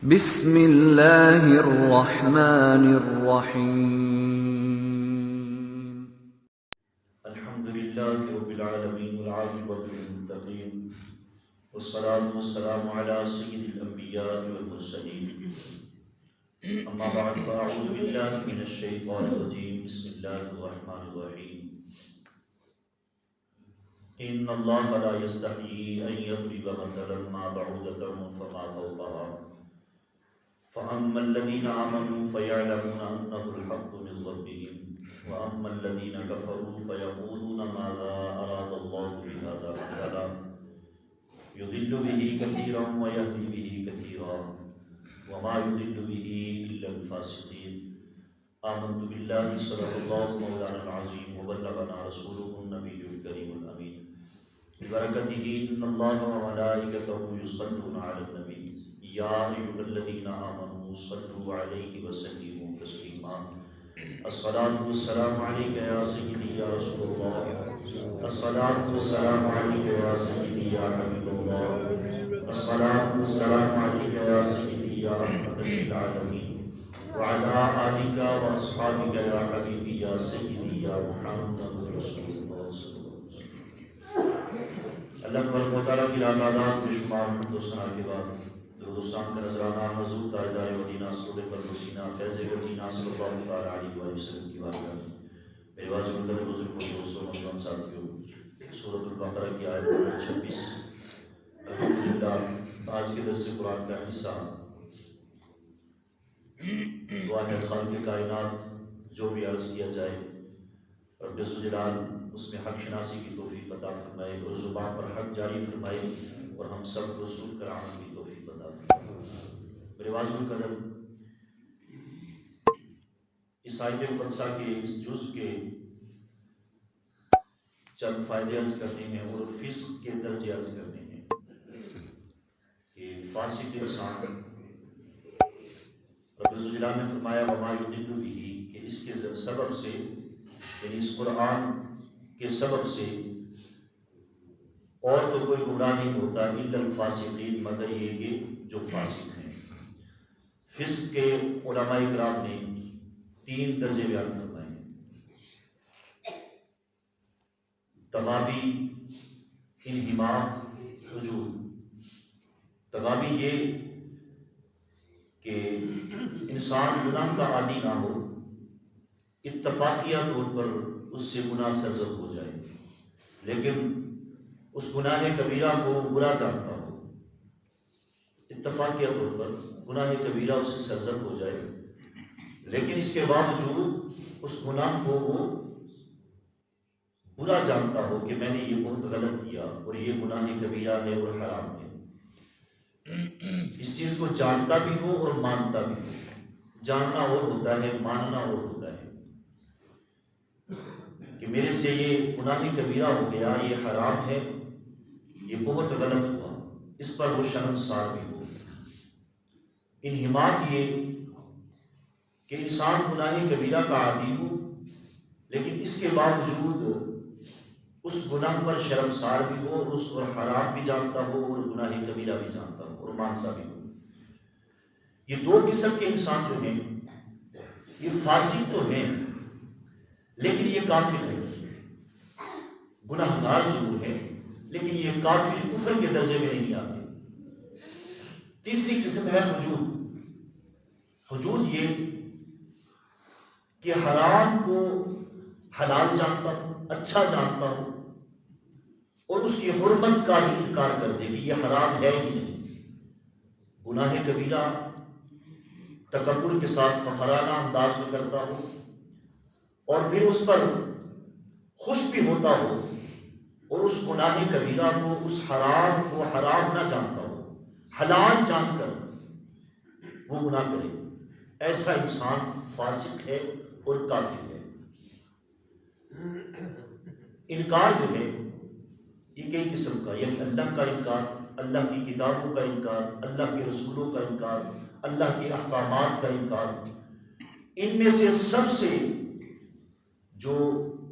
بسم اللہ الرحمن الرحیم الحمد للہ رب العالمین والعاقبۃ للمتقین والصلاة والسلام علی سید الانبیاء والمرسلین اما بعد فاعوذ باللہ من الشیطان الرجیم بسم اللہ الرحمن الرحیم ان اللہ لا یستحیی ان یضرب مثلا ما بعوضۃ فما فوقها فأما الذين آمنوا فيعلمون أنه الحق من ربهم وأما الذين كفروا فيقولون ماذا أراد الله بهذا مثلا يضل به كثيرا ويهدي به كثيرا وما يضل به إلا الفاسقين آمنت بالله صدق الله مولانا العظيم وبلغنا رسوله النبي الكريم الأمين ببركته إن الله وملائكته يصلون على النبي یا ایھا الذین آمنوا صلوا علیہ وسلموا تسلیما الصلاۃ والسلام علیک یا سیدی یا رسول اللہ الصلاۃ والسلام علیک یا سیدی یا حبیب اللہ الصلاۃ والسلام علیک یا سیدی یا رحمۃ للعالمین وعلی آلک واصحابک یا حبیبی یا سیدی یا محمد رسول اللہ صلی اللہ علیہ وسلم۔ اللہ تبارک و تعالیٰ کی لامعداد بے شمار حمد و ثنا کے بعد درود کا نذرانہ حضور تاجدار مدینہ سرور قدوسینہ فیض وطینہ صلی اللہ تعالیٰ علیہ وسلم کی بارگاہ میں میرے واجب القدر بزرگوں دوستوں نوجوان ساتھیوں سورۃ البقرہ کی آیت نمبر 26 الحمدللہ آج کے درس قرآن کا حصہ دعا ہے خالق کائنات جو بھی عرض کیا جائے رب ذوالجلال اس میں حق شناسی کی توفیق عطا فرمائے اور زبان پر حق جاری فرمائے اور ہم سب کو سن کر عمل کی توفیق عطا فرمائے۔ میرے واجب القدر اس آیت مقدسہ کے اس جزء کے چند فائدے عرض کرنے ہیں اور فسق کے درجے عرض کرنے ہیں کہ فاسق انسان رب ذوالجلال نے فرمایا وما یضل به کہ اس کے سبب سے یعنی اس قرآن کے سبب سے اور تو کوئی گمراہ نہیں ہوتا الا الفاسقین مگر یہ کہ جو فاسق ہیں۔ فسق کے علماء کرام نے 3 درجے بیان فرمائے ہیں، تغابی، انہماق، حجور۔ تغابی یہ کہ انسان گناہ کا عادی نہ ہو، اتفاقیہ طور پر اس سے گناہ سرزد ہو جائے لیکن اس گناہ کبیرہ کو برا جانتا ہو، اتفاقیہ طور پر گناہ کبیرہ اس سے سرزد ہو جائے لیکن اس کے باوجود اس گناہ کو وہ برا جانتا ہو کہ میں نے یہ بہت غلط کیا اور یہ گناہ کبیرہ ہے اور حرام ہے، اس چیز کو جانتا بھی ہو اور مانتا بھی ہو۔ جاننا اور ہوتا ہے، ماننا اور ہوتا ہے کہ میرے سے یہ گناہ کبیرہ ہو گیا، یہ حرام ہے، یہ بہت غلط ہوا، اس پر وہ شرمسار بھی ہو۔ انہماق یہ کہ انسان گناہ کبیرہ کا عادی ہو لیکن اس کے باوجود اس گناہ پر شرمسار بھی ہو اور اس پر حرام بھی جانتا ہو اور گناہ کبیرہ بھی جانتا ہو اور مانتا بھی ہو۔ یہ 2 قسم کے انسان جو ہیں یہ فاسق تو ہیں لیکن یہ کافر ہے، گناہ گار ضرور ہے لیکن یہ کافر کفر کے درجے میں نہیں آتے۔ تیسری قسم ہے حجود۔ حجود یہ کہ حرام کو حلال جانتا ہوں، اچھا جانتا ہوں اور اس کی حرمت کا ہی انکار کر دے کہ یہ حرام ہے ہی نہیں۔ گناہ کبیرہ تکبر کے ساتھ فخرانہ انداز میں کرتا ہو اور پھر اس پر خوش بھی ہوتا ہو اور اس گناہ کبیرہ کو، اس حرام کو حرام نہ جانتا ہو، حلال جان کر وہ گناہ کرے، ایسا انسان فاسق ہے اور کافر ہے۔ انکار جو ہے یہ کئی قسم کا، یعنی اللہ کا انکار، اللہ کی کتابوں کا انکار، اللہ کے رسولوں کا انکار، اللہ کے احکامات کا انکار۔ ان میں سے سب سے جو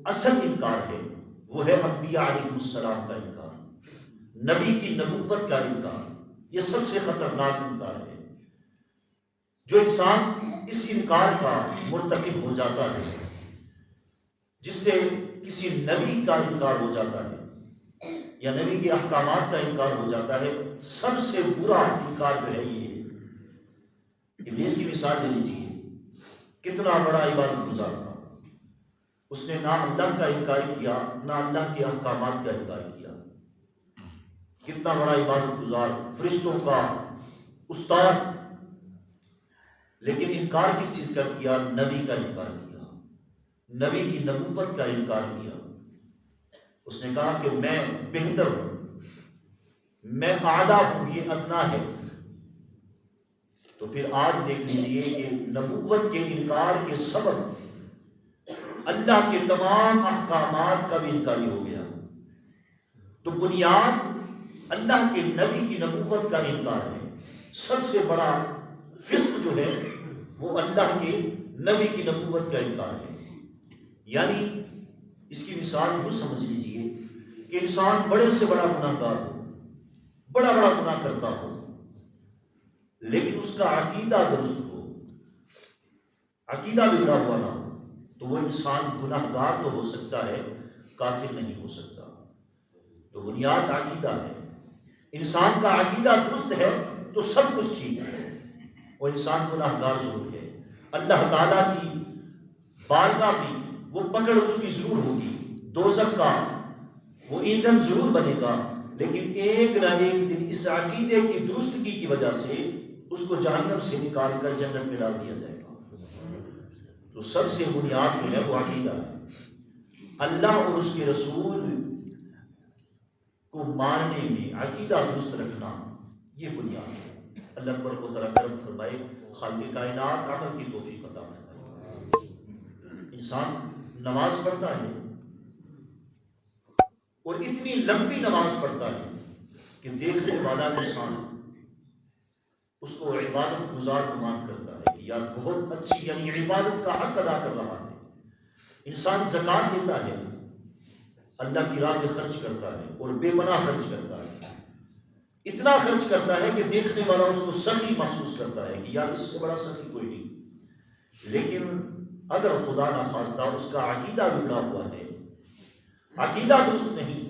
اصل انکار ہے وہ ہے انبیاء علیہ السلام کا انکار، نبی کی نبوت کا انکار۔ یہ سب سے خطرناک انکار ہے جو انسان اس انکار کا مرتکب ہو جاتا ہے، جس سے کسی نبی کا انکار ہو جاتا ہے یا نبی کے احکامات کا انکار ہو جاتا ہے، سب سے برا انکار جو ہے یہ ابلیس کی مثال لے لیجیے. کتنا بڑا عبادت گزار تھا، اس نے نہ اللہ کا انکار کیا نہ اللہ کے احکامات کا انکار کیا. کتنا بڑا عبادت گزار، فرشتوں کا استاد، لیکن انکار کس چیز کا کیا؟ نبی کا انکار کیا، نبی کی نبوت کا انکار کیا. اس نے کہا کہ میں بہتر ہوں، میں اعلیٰ ہوں، یہ ادنا ہے. تو پھر آج دیکھ لیجئے کہ نبوت کے انکار کے سبب اللہ کے تمام احکامات کا بھی انکاری ہو گیا. تو بنیاد اللہ کے نبی کی نبوت کا انکار ہے. سب سے بڑا فسق جو ہے وہ اللہ کے نبی کی نبوت کا انکار ہے. یعنی اس کی مثال یوں سمجھ لیجئے کہ انسان بڑے سے بڑا گناہ گار ہو، بڑا بڑا گناہ کرتا ہو، لیکن اس کا عقیدہ درست ہو، عقیدہ بگڑا ہوا نہ ہو، تو وہ انسان گناہ گار تو ہو سکتا ہے، کافر نہیں ہو سکتا. تو بنیاد عقیدہ ہے. انسان کا عقیدہ درست ہے تو سب کچھ ٹھیک ہے. وہ انسان گناہ گار ضرور ہے، اللہ تعالیٰ کی بارگاہ بھی وہ پکڑ اس کی ضرور ہوگی، دوزخ کا وہ ایندھن ضرور بنے گا، لیکن ایک نہ ایک دن اس عقیدے کی درستگی کی وجہ سے اس کو جہنم سے نکال کر جنت میں ڈال دیا جائے گا. تو سب سے بنیاد جو ہے وہ عقیدہ ہے. اللہ اور اس کے رسول کو ماننے میں عقیدہ درست رکھنا یہ بنیاد ہے. اللہ تبارک و تعالیٰ کرم فرمائے، خالق کائنات عمل کی توفیق عطا فرمائے. انسان نماز پڑھتا ہے اور اتنی لمبی نماز پڑھتا ہے کہ دیکھنے والا انسان اس کو عبادت گزار گمان کرتا ہے کہ یار بہت اچھی، یعنی عبادت کا حق ادا کر رہا ہے. انسان زکات دیتا ہے، اللہ کی راہ میں خرچ کرتا ہے اور بے پناہ خرچ کرتا ہے. اتنا خرچ کرتا ہے کہ دیکھنے والا اس کو سخی محسوس کرتا ہے کہ یار اس سے بڑا سخی کوئی نہیں. لیکن اگر خدا نخواستہ اس کا عقیدہ بگڑا ہوا ہے، عقیدہ درست نہیں،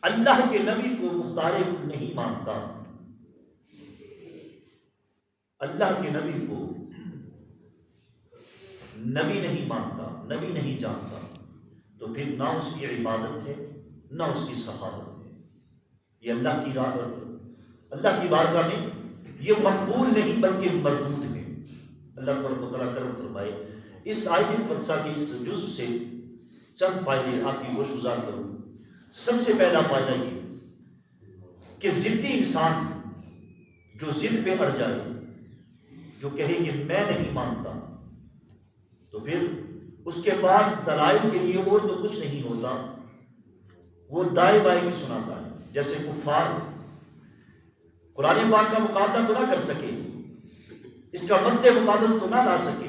اللہ کے نبی کو مختار نہیں مانتا، اللہ کے نبی کو نبی نہیں مانتا، نبی نہیں جانتا، تو پھر نہ اس کی عبادت ہے نہ اس کی صحابت ہے. یہ اللہ کی راہ، اللہ کی بارگاہ میں یہ مقبول نہیں بلکہ مردود ہے. اللہ تبارک و تعالیٰ کرم فرمائے. اس آیت مقدسہ کے اس جزء سے چند فائدے آپ کی گوش گزار کروں. سب سے پہلا فائدہ یہ کہ ضدی انسان جو ضد پہ اڑ جائے، جو کہے کہ میں نہیں مانتا، تو پھر اس کے پاس دلائل کے لیے اور تو کچھ نہیں ہوتا، وہ دائیں بائیں کی سناتا ہے. جیسے کفار قرآن پاک کا مقابلہ تو نہ کر سکے، اس کا مد مقابل تو نہ لا سکے،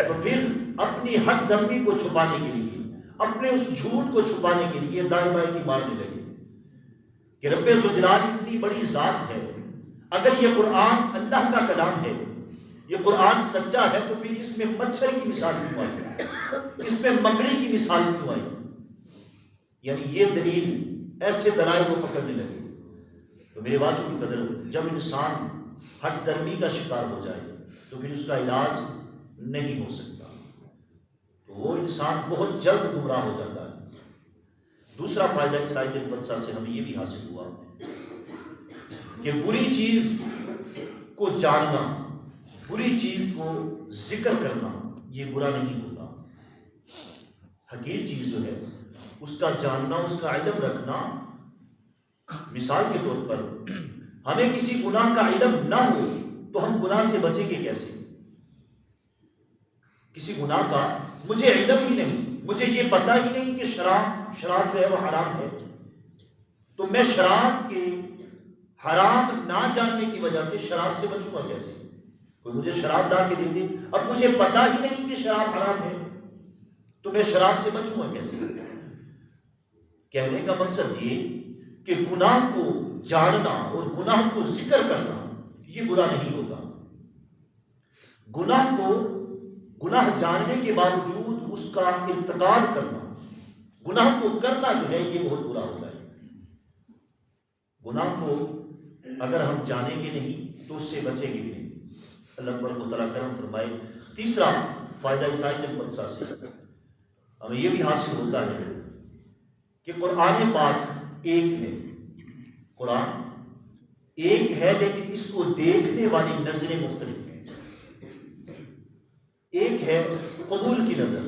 تو پھر اپنی حق درمی کو چھپانے کے لیے، اپنے اس جھوٹ کو چھپانے کے لیے دائیں بائیں کی مارنے لگے کہ رب ذوالجلال اتنی بڑی ذات ہے، اگر یہ قرآن اللہ کا کلام ہے، یہ قرآن سچا ہے، تو پھر اس میں مچھر کی مثال کیوں آئی، اس میں مکڑی کی مثال کیوں آئی. یعنی یہ دلیل، ایسے دلائل کو پکڑنے لگے. تو میرے بازو کی قدر، جب انسان حق درمی کا شکار ہو جائے تو پھر اس کا علاج نہیں ہو سکتا، تو وہ انسان بہت جلد گمراہ ہو جاتا ہے. دوسرا فائدہ اس آیت مقدسہ سے ہمیں یہ بھی حاصل ہوا کہ بری چیز کو جاننا، بری چیز کو ذکر کرنا یہ برا نہیں ہوتا. حقیر چیز جو ہے اس کا جاننا، اس کا علم رکھنا. مثال کے طور پر ہمیں کسی گناہ کا علم نہ ہو تو ہم گناہ سے بچیں گے کیسے؟ کسی گناہ کا مجھے علم ہی نہیں، مجھے یہ پتہ ہی نہیں کہ شراب جو ہے وہ حرام ہے، تو میں شراب کے حرام نہ جاننے کی وجہ سے شراب سے بچوں گا کیسے؟ کوئی مجھے شراب لا کے دے دے، اب مجھے پتہ ہی نہیں کہ شراب حرام ہے، تو میں شراب سے بچوں گا کیسے؟ کہنے کا مقصد یہ کہ گناہ کو جاننا اور گناہ کو ذکر کرنا یہ برا نہیں ہوگا. گناہ جاننے کے باوجود اس کا ارتکاب کرنا، گناہ کو کرنا جو ہے یہ بہت برا ہوتا ہے۔ گناہ کو اگر ہم جانیں گے نہیں تو اس سے بچیں گے بھی نہیں۔ اللہ تبارک و تعالیٰ کرم فرمائے۔ تیسرا فائدہ اس آیت المقدسہ سے ہمیں یہ بھی حاصل ہوتا ہے کہ قرآن پاک ایک ہے، قرآن ایک ہے لیکن اس کو دیکھنے والی نظریں مختلف ہیں۔ ایک ہے قبول کی نظر،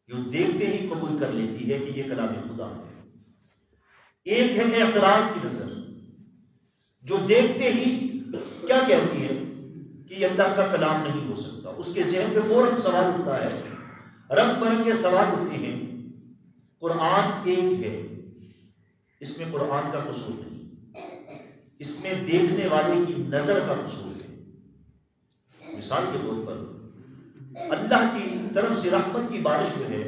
جو دیکھتے ہی قبول کر لیتی ہے کہ یہ کلام خدا ہے۔ ایک ہے اعتراض کی نظر، جو دیکھتے ہی کیا کہتی ہے کہ یہ اللہ کا کلام نہیں ہو سکتا، اس کے ذہن میں فوراً سوال اٹھتا ہے، رنگ برنگے سوال اٹھتے ہیں۔ قرآن ایک ہے، اس میں قرآن کا قصور نہیں، اس میں دیکھنے والے کی نظر کا قصور ہے۔ مثال کے طور پر اللہ کی طرف سے رحمت کی بارش جو ہے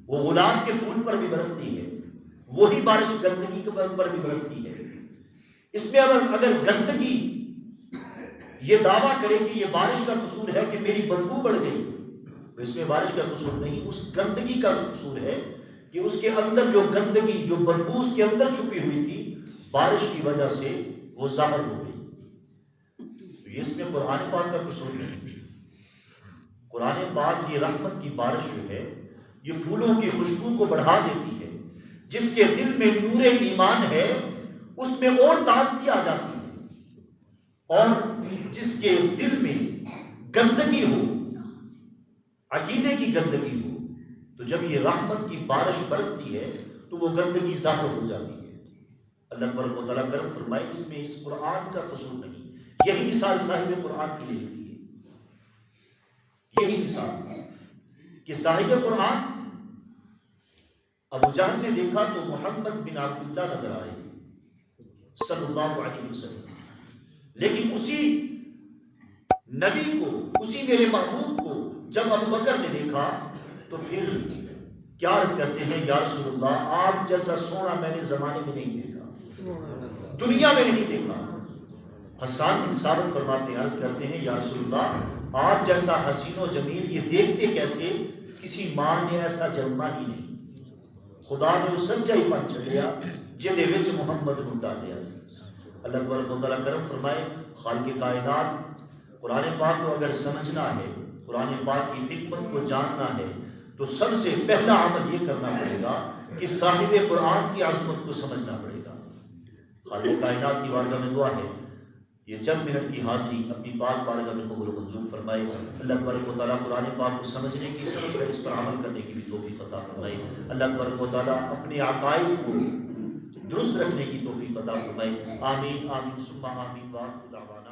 وہ غلام کے پھول پر بھی برستی ہے، وہی بارش گندگی پر بھی برستی ہے۔ اس میں اگر گندگی یہ دعویٰ کرے کہ یہ بارش کا قصور ہے کہ میری بدبو بڑھ گئی، تو اس میں بارش کا قصور نہیں، اس گندگی کا قصور ہے کہ اس کے اندر جو گندگی، جو بدبو اس کے اندر چھپی ہوئی تھی، بارش کی وجہ سے وہ ظاہر ہو گئی۔ اس میں قرآن پاک کا قصور نہیں۔ قرآن پاک کی رحمت کی بارش جو ہے یہ پھولوں کی خوشبو کو بڑھا دیتی ہے۔ جس کے دل میں نور ایمان ہے اس میں اور تازگی آ جاتی ہے، اور جس کے دل میں گندگی ہو، عقیدے کی گندگی ہو، تو جب یہ رحمت کی بارش برستی ہے تو وہ گندگی ظاہر ہو جاتی ہے۔ اللہ تبارک و تعالیٰ کرم فرمائے، اس میں اس قرآن کا قصور نہیں۔ یہی مثال صاحب قرآن کی لے لیجیے، یہی مثال کہ صاحب قرآن ابو جہل نے دیکھا تو محمد بن عبداللہ نظر آئے صلی اللہ علیہ وسلم، لیکن اسی نبی کو، اسی میرے محبوب کو جب ابو بکر نے دیکھا تو پھر کیا عرض کرتے ہیں، یا رسول اللہ آپ جیسا سونا میں نے زمانے میں نہیں دیکھا، دنیا میں نہیں دیکھا۔ حسان بن ثابت فرماتے ہیں، عرض کرتے ہیں، یا رسول اللہ آپ جیسا حسین و جمیل یہ دیکھتے کیسے، کسی ماں نے ایسا جنما ہی نہیں، خدا نے اس سچائی پن چڑھیا جہدے وچ محمد نوں ڈالیا سی۔ اللہ تبارک و تعالیٰ کرم فرمائے، خالق کائنات قرآن پاک کو اگر سمجھنا ہے، قرآن پاک کی حکمت کو جاننا ہے، تو سب سے پہلا عمل یہ کرنا پڑے گا کہ صاحب قرآن کی عظمت کو سمجھنا پڑے گا۔ خالق کائنات کی بارگاہ میں دعا ہے یہ چند منٹ کی حاضری اپنی پاک بارگاہ میں قبول و منظور فرمائے۔ اللہ تبارک و تعالیٰ قرآن پاک کو سمجھنے کی، سمجھ کر اس پر عمل کرنے کی بھی توفیق عطا فرمائے۔ اللہ تبارک و تعالیٰ اپنے عقائد کو درست رکھنے کی توفیق عطا فرمائے۔ آمین آمین ثم آمین، وآخر دعوانا